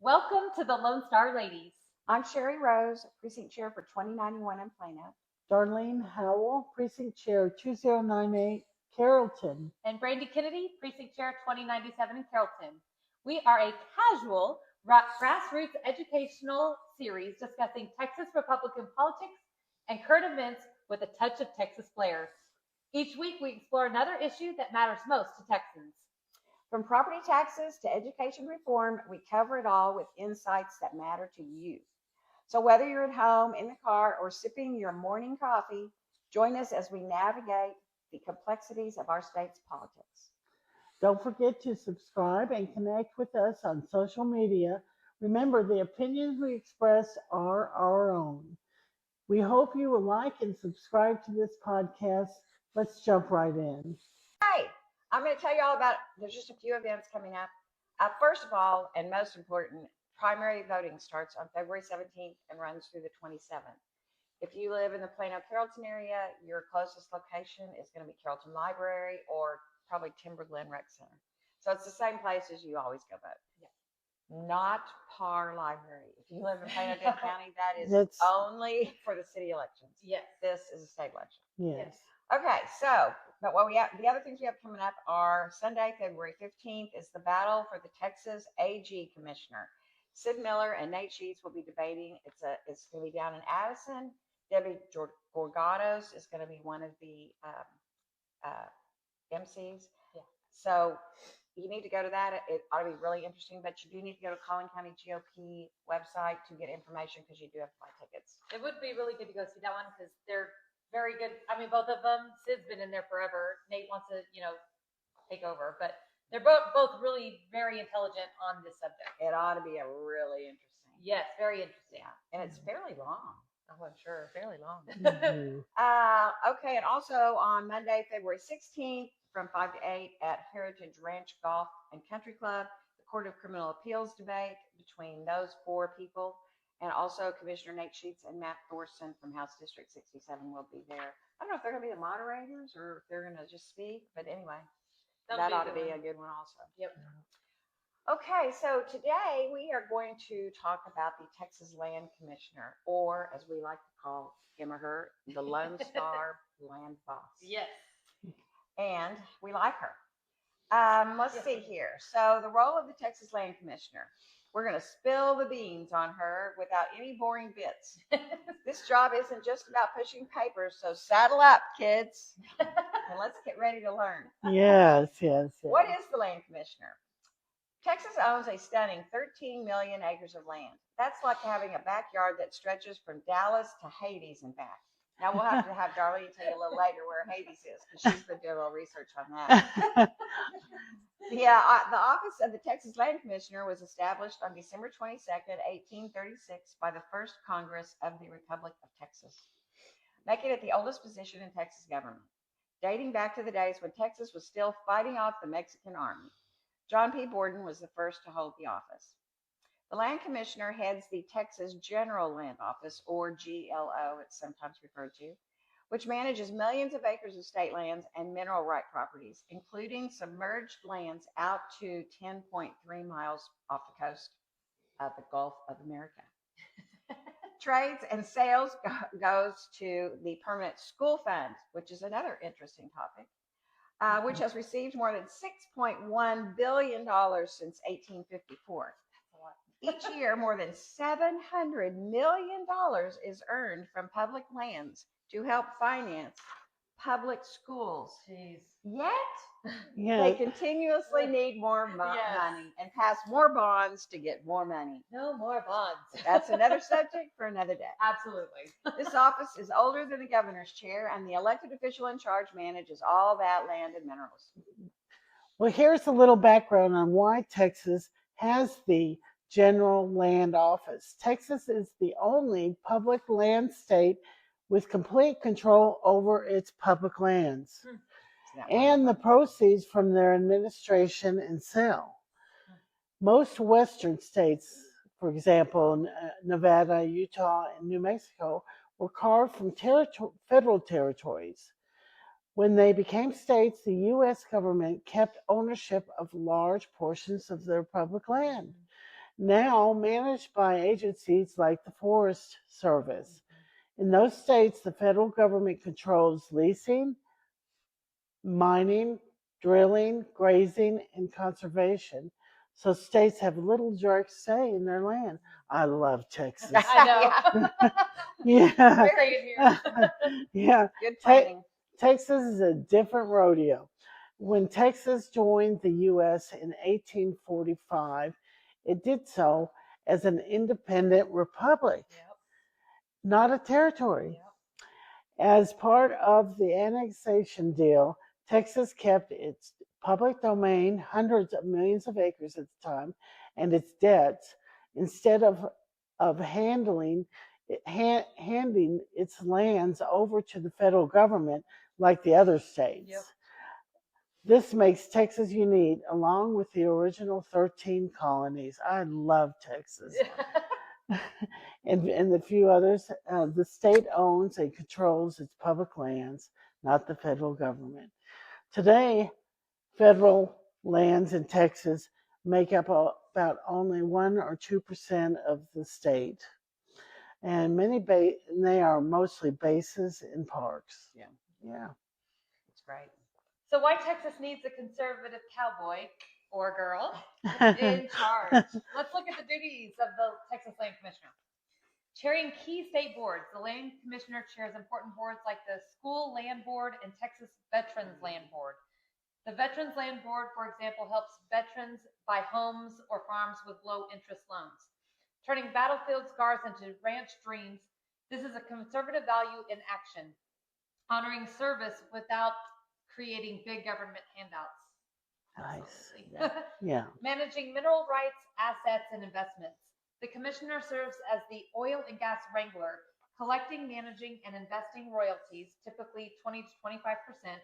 Welcome to the Lone Star Ladies. I'm Sherry Rose, Precinct Chair for 2091 in Plano. Darlene Howell, Precinct Chair 2098, Carrollton. And Brandy Kennedy, Precinct Chair 2097 in Carrollton. We are a casual grassroots educational series discussing Texas Republican politics and current events with a touch of Texas flair. Each week we explore another issue that matters most to Texans. From property taxes to education reform, we cover it all with insights that matter to you. So whether you're at home, in the car, or sipping your morning coffee, join us as we navigate the complexities of our state's politics. Don't forget to subscribe and connect with us on social media. Remember, the opinions we express are our own. We hope you will like and subscribe to this podcast. Let's jump right in. Hey, I'm going to tell you all about, there's just a few events coming up. First of all, and most important, primary voting starts on February 17th and runs through the 27th. If you live in the Plano-Carrollton area, your closest location is going to be Carrollton Library or probably Timber Glen Rec Center. So it's the same place as you always go vote. Yeah. Not Parr Library. If you live in Plano-Dade County, that is That's- only for the city elections. Yes. This is a state election. Yes. Okay, so, but what we have, the other things we have coming up are Sunday, February 15th is the battle for the Texas AG Commissioner. Sid Miller and Nate Sheets will be debating. It's going to be down in Addison. Debbie Gorgados is going to be one of the MCs. Yeah. So you need to go to that. It ought to be really interesting, but you do need to go to Collin County GOP website to get information because you do have to buy tickets. It would be really good to go see that one because they're very good. I mean, both of them. Sid's been in there forever. Nate wants to, take over, but they're both really very intelligent on this subject. It ought to be a really interesting. Yes, very interesting. Yeah, and it's fairly long. Oh, I'm sure, fairly long. Mhm. Okay, and also on Monday, February 16th, from 5 to 8 at Heritage Ranch Golf and Country Club, the Court of Criminal Appeals debate between those four people. And also Commissioner Nate Sheets and Matt Thorson from House District 67 will be there. I don't know if they're going to be the moderators or if they're going to just speak, but anyway, that ought to be a good one also. Yep. Okay, so today we are going to talk about the Texas Land Commissioner, or as we like to call him or her, the Lone Star Land Boss. Yes. And we like her. Let's see here. So the role of the Texas Land Commissioner. We're going to spill the beans on her without any boring bits. This job isn't just about pushing papers, so saddle up, kids, and let's get ready to learn. Yes. What is the Land Commissioner? Texas owns a stunning 13 million acres of land. That's like having a backyard that stretches from Dallas to Hades and back. Now we'll have to have Darlene tell you a little later where Hades is because she's been doing a little research on that. Yeah, the office of the Texas Land Commissioner was established on December 22nd, 1836 by the First Congress of the Republic of Texas, making it the oldest position in Texas government, dating back to the days when Texas was still fighting off the Mexican army. John P. Borden was the first to hold the office. The Land Commissioner heads the Texas General Land Office, or GLO, it's sometimes referred to, which manages millions of acres of state lands and mineral right properties, including submerged lands out to 10.3 miles off the coast of the Gulf of America. Trades and sales goes to the Permanent School Fund, which is another interesting topic, which has received more than $6.1 billion since 1854. Each year, more than $700 million is earned from public lands to help finance public schools. Jeez. Yet, Yeah. they continuously need more money and pass more bonds to get more money. No more bonds. That's another subject for another day. Absolutely. This office is older than the governor's chair, and the elected official in charge manages all that land and minerals. Well, here's a little background on why Texas has the General Land Office. Texas is the only public land state with complete control over its public lands and the proceeds from their administration and sale. Most Western states, for example, Nevada, Utah, and New Mexico, were carved from federal territories. When they became states, the U.S. government kept ownership of large portions of their public land. now managed by agencies like the Forest Service. In those states, the federal government controls leasing, mining, drilling, grazing, and conservation. So states have little direct say in their land. I love Texas. I know. Yeah. Stay in here. Yeah. Good planning. Texas is a different rodeo. When Texas joined the U.S. in 1845, it did so as an independent republic, Yep. not a territory. Yep. As part of the annexation deal, Texas kept its public domain, hundreds of millions of acres at the time, and its debts, instead of handing its lands over to the federal government like the other states. Yep. This makes Texas unique, along with the original 13 colonies. I love Texas. And the few others. The state owns and controls its public lands, not the federal government. Today, federal lands in Texas make up about only 1 or 2% of the state. And they are mostly bases and parks. Yeah. Yeah. That's right. So why Texas needs a conservative cowboy or girl in charge? Let's look at the duties of the Texas Land Commissioner. Chairing key state boards, the Land Commissioner chairs important boards like the School Land Board and Texas Veterans Land Board. The Veterans Land Board, for example, helps veterans buy homes or farms with low-interest loans. Turning battlefield scars into ranch dreams, this is a conservative value in action. Honoring service without creating big government handouts. Nice. Absolutely. Yeah. Managing mineral rights, assets, and investments. The commissioner serves as the oil and gas wrangler, collecting, managing, and investing royalties, typically 20 to 25%,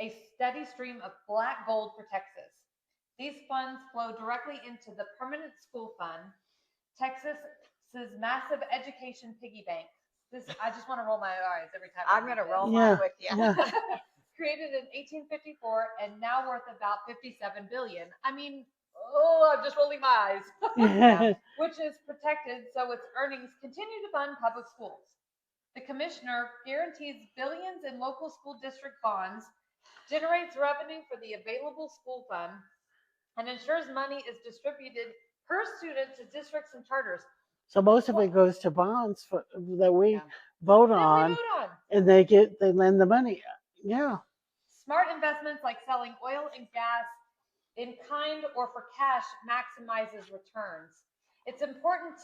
a steady stream of black gold for Texas. These funds flow directly into the Permanent School Fund, Texas's massive education piggy bank. I just want to roll my eyes every time. I'm going to roll Yeah. mine with you. Yeah. Created in 1854 and now worth about $57 billion. I mean, I'm just rolling my eyes. Which is protected so its earnings continue to fund public schools. The commissioner guarantees billions in local school district bonds, generates revenue for the available school fund, and ensures money is distributed per student to districts and charters. So most of it goes to bonds that we vote That we on, vote on. and they lend the money. Yeah. Smart investments like selling oil and gas in kind or for cash maximizes returns. It's important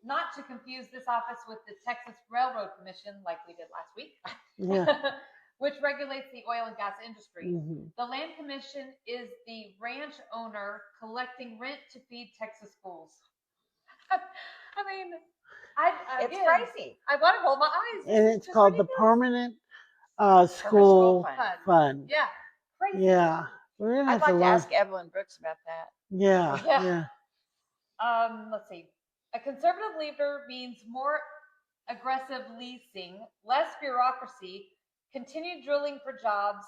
not to confuse this office with the Texas Railroad Commission, like we did last week, Yeah. which regulates the oil and gas industry. Mhm. The Land Commission is the ranch owner collecting rent to feed Texas schools. I mean, It's crazy. I want to roll my eyes. And This it's is called ridiculous. the Permanent School School Fund. Fund. Yeah, crazy. Yeah. We're gonna I'd have like to to learn. ask Evelyn Brooks about that. Yeah. Yeah. Yeah. Let's see. A conservative leader means more aggressive leasing, less bureaucracy, continued drilling for jobs,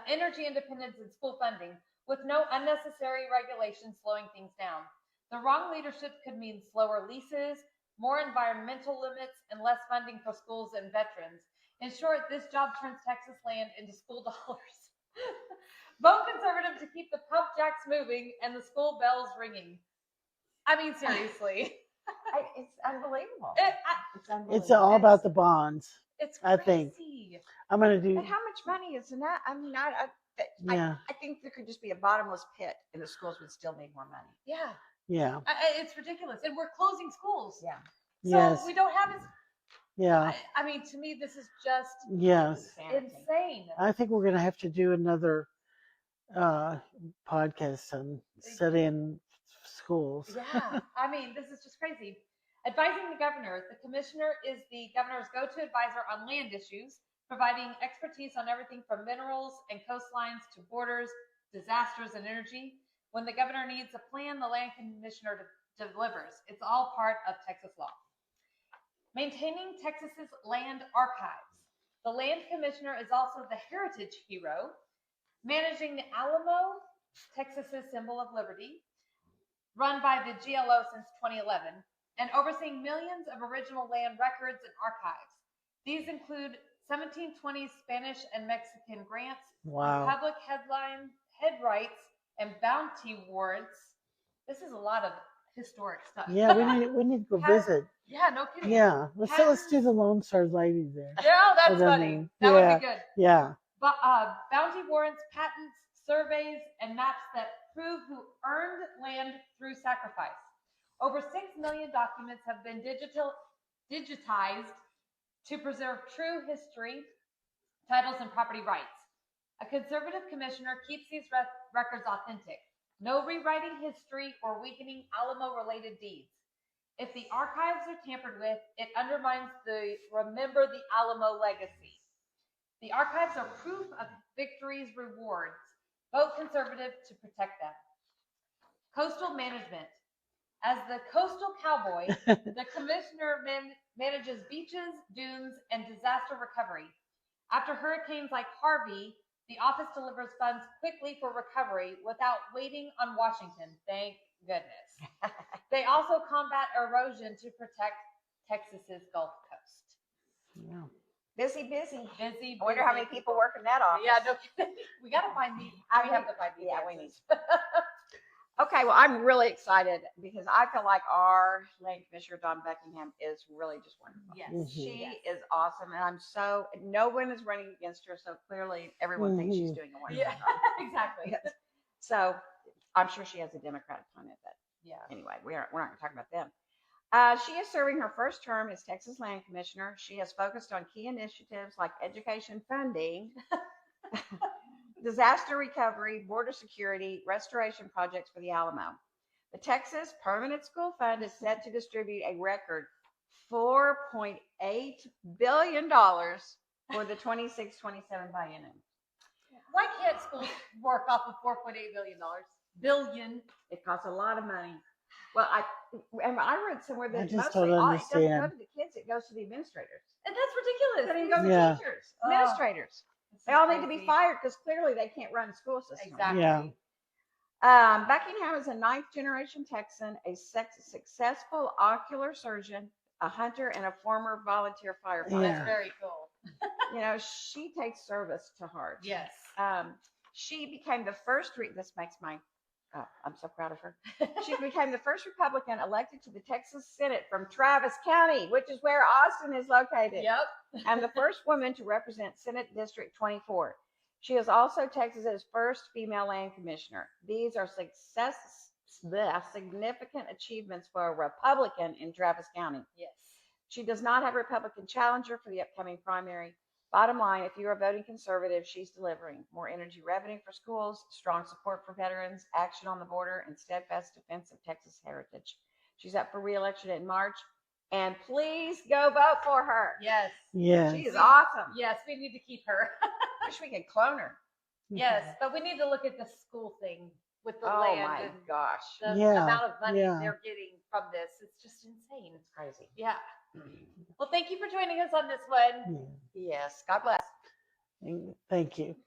energy independence and school funding, with no unnecessary regulations slowing things down. The wrong leadership could mean slower leases, more environmental limits, and less funding for schools and veterans. In short, this job turns Texas land into school dollars. Vote conservative to keep the pump jacks moving and the school bells ringing. I mean, seriously. It's unbelievable. It's unbelievable. It's all about the bonds. It's I crazy. think. I'm gonna do. But how much money is in that? I mean, Yeah. I think there could just be a bottomless pit, and the schools would still need more money. Yeah. Yeah. It's ridiculous. And we're closing schools. Yeah. So Yes. we don't have as. Yeah. I mean, to me, this is just Yes. Insanity. insane. I think we're gonna have to do another podcast on studying schools. Yeah. I mean, this is just crazy. Advising the governor. The commissioner is the governor's go-to advisor on land issues, providing expertise on everything from minerals and coastlines to borders, disasters, and energy. When the governor needs a plan, the land commissioner delivers. It's all part of Texas law. Maintaining Texas's land archives. The land commissioner is also the heritage hero, managing the Alamo, Texas's symbol of liberty, run by the GLO since 2011, and overseeing millions of original land records and archives. These include 1720s Spanish and Mexican grants, Wow. Republic head rights, and bounty warrants. This is a lot of historic stuff. Yeah, we need to go visit. Yeah, no kidding. Yeah, let's do the Lone Star Lady there. Yeah, that's Or the funny. moon. That would Yeah. be good. Yeah. But bounty warrants, patents, surveys, and maps that prove who earned land through sacrifice. Over 6 million documents have been digitized to preserve true history, titles, and property rights. A conservative commissioner keeps these records authentic. No rewriting history or weakening Alamo-related deeds. If the archives are tampered with, it undermines the Remember the Alamo legacy. The archives are proof of victory's rewards. Vote conservative to protect them. Coastal management. As the coastal cowboy, the commissioner manages beaches, dunes, and disaster recovery. After hurricanes like Harvey, the office delivers funds quickly for recovery without waiting on Washington. Thank goodness. They also combat erosion to protect Texas's Gulf Coast. Yeah. Busy. Busy. I wonder how many people work in that office. Yeah, no kidding. We got to find these. We have to find these. Yeah, we need answers. Okay, well, I'm really excited because I feel like our land commissioner, Don Buckingham, is really just wonderful. Yes. Mhm. She is awesome, and no one is running against her, so clearly everyone thinks she's doing a wonderful Yeah, job. exactly. Yes. So I'm sure she has a Democratic climate, but Yeah. anyway, we're not going to talk about them. She is serving her first term as Texas Land Commissioner. She has focused on key initiatives like education funding, disaster recovery, border security, restoration projects for the Alamo. The Texas Permanent School Fund is set to distribute a record $4.8 billion for the 26-27 biennium. Why can't schools work off of $4.8 billion? It costs a lot of money. Well, I read somewhere that I just mostly don't it doesn't go understand. to the kids; it goes to the administrators. And that's ridiculous. It doesn't even go to the Yeah. teachers, Oh. administrators. This They is all need to be crazy. fired because clearly they can't run the school system. Exactly. Yeah. Buckingham is a 9th-generation Texan, a successful ocular surgeon, a hunter, and a former volunteer firefighter. Yeah. That's very cool. You know, she takes service to heart. Yes. She became the first. This makes my. I'm so proud of her. She became the first Republican elected to the Texas Senate from Travis County, which is where Austin is located. Yep. And the first woman to represent Senate District 24. She is also Texas's first female land commissioner. These are significant achievements for a Republican in Travis County. Yes. She does not have a Republican challenger for the upcoming primary. Bottom line, if you are voting conservative, she's delivering more energy revenue for schools, strong support for veterans, action on the border, and steadfast defense of Texas heritage. She's up for re-election in March, and please go vote for her. Yes. Yeah. She is awesome. Yes, we need to keep her. Wish we could clone her. Yes, but we need to look at the school thing with the Oh land my and gosh. the Yeah, amount of money yeah. they're getting from this. It's just insane. It's crazy. Yeah. Well, thank you for joining us on this one. Yes. God bless. Yeah. Thank you.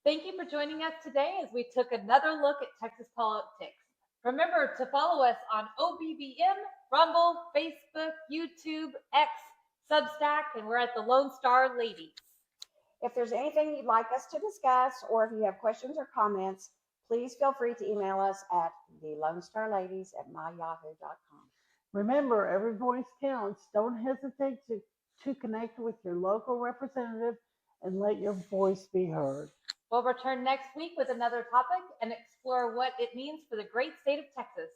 Thank you for joining us today as we took another look at Texas politics. Remember to follow us on OBBM, Rumble, Facebook, YouTube, X, Substack, and we're at the Lone Star Ladies. If there's anything you'd like us to discuss, or if you have questions or comments, please feel free to email us at thelonestarladies@myyahoo.com. Remember, every voice counts. Don't hesitate to connect with your local representative and let your voice be heard. We'll return next week with another topic and explore what it means for the great state of Texas.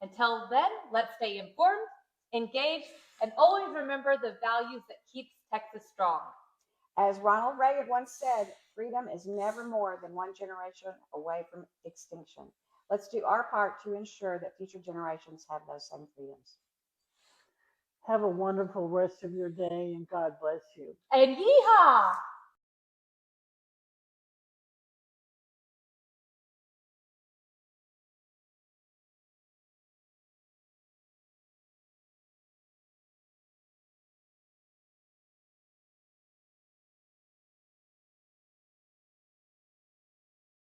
Until then, let's stay informed, engaged, and always remember the values that keeps Texas strong. As Ronald Reagan once said, freedom is never more than one generation away from extinction. Let's do our part to ensure that future generations have those same freedoms. Have a wonderful rest of your day and God bless you. And yeehaw!